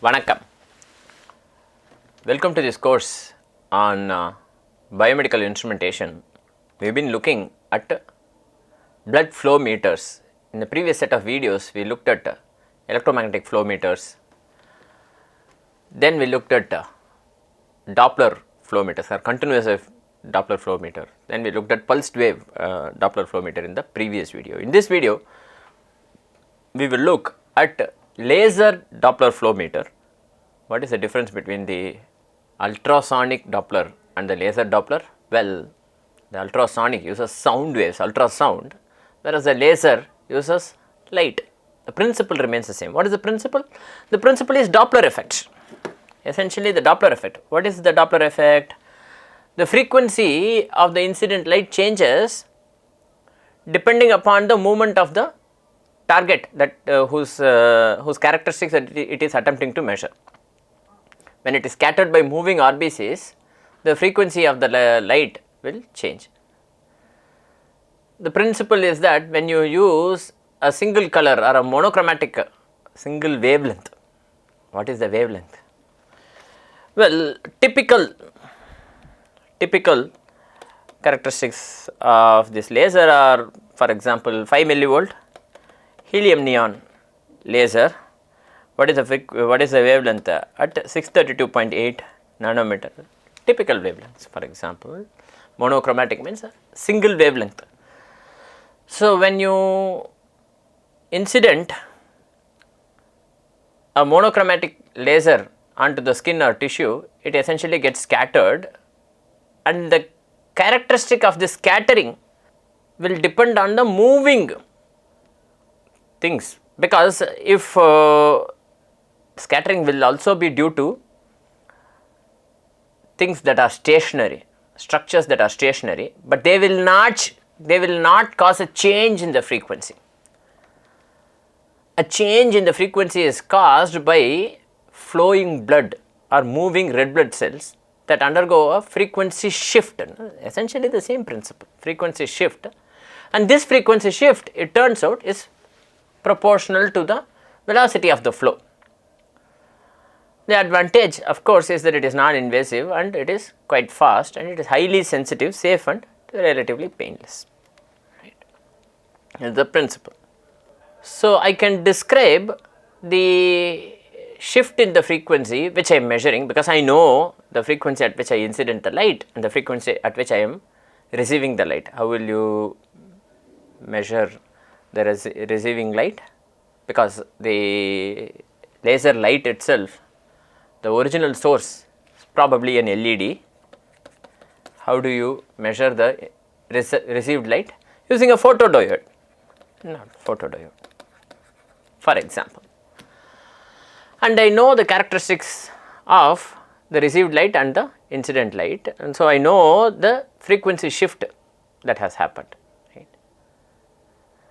Vanakkam. Welcome to this course on biomedical instrumentation. We have been looking at blood flow meters. In the previous set of videos, we looked at electromagnetic flow meters. Then we looked at Doppler flow meters or continuous wave Doppler flow meter. Then we looked at pulsed wave Doppler flow meter in the previous video. In this video, we will look at laser Doppler flow meter. What is the difference between the ultrasonic Doppler and the laser Doppler? Well, the ultrasonic uses sound waves, ultrasound, whereas the laser uses light. The principle remains the same. What is the principle? The principle is Doppler effect. Essentially the Doppler effect. What is the Doppler effect? The frequency of the incident light changes depending upon the movement of the target that whose characteristics that it is attempting to measure. When it is scattered by moving RBCs, the frequency of the light will change. The principle is that when you use a single color or a monochromatic single wavelength, what is the wavelength? Well, typical characteristics of this laser are, for example, 5 millivolt helium neon laser. What is the wavelength at 632.8 nanometer? Typical wavelengths, for example. Monochromatic means a single wavelength. So, when you incident a monochromatic laser onto the skin or tissue, it essentially gets scattered, and the characteristic of the scattering will depend on the moving things, because if scattering will also be due to things that are stationary, structures that are stationary, but they will not cause a change in the frequency. A change in the frequency is caused by flowing blood or moving red blood cells that undergo a frequency shift. Essentially the same principle, frequency shift, and this frequency shift, it turns out, is proportional to the velocity of the flow. The advantage, of course, is that it is non-invasive and it is quite fast and it is highly sensitive, safe and relatively painless. Right. That is the principle. So, I can describe the shift in the frequency which I am measuring, because I know the frequency at which I incident the light and the frequency at which I am receiving the light. How will you measure the receiving light? Because the laser light itself, the original source is probably an LED. How do you measure the received light? Using a photodiode, for example. And I know the characteristics of the received light and the incident light, and so I know the frequency shift that has happened.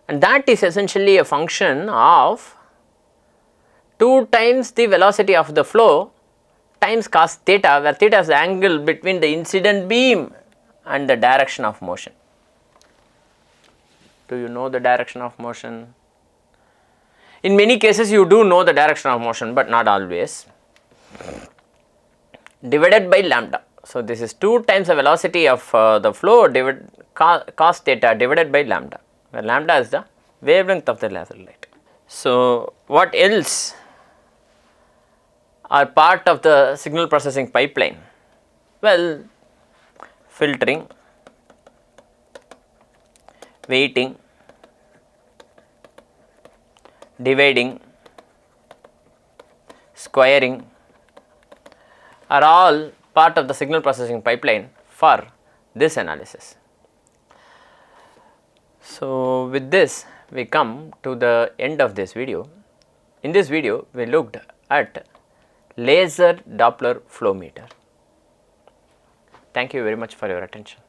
And that is essentially a function of 2 times the velocity of the flow times cos theta, where theta is the angle between the incident beam and the direction of motion. Do you know the direction of motion? In many cases you do know the direction of motion, but not always. Divided by lambda. So, this is 2 times the velocity of the flow cos theta divided by lambda, where lambda is the wavelength of the laser light. So, what else are part of the signal processing pipeline? Well, filtering, weighting, dividing, squaring are all part of the signal processing pipeline for this analysis. So, with this we come to the end of this video. In this video we looked at laser Doppler flow meter. Thank you very much for your attention.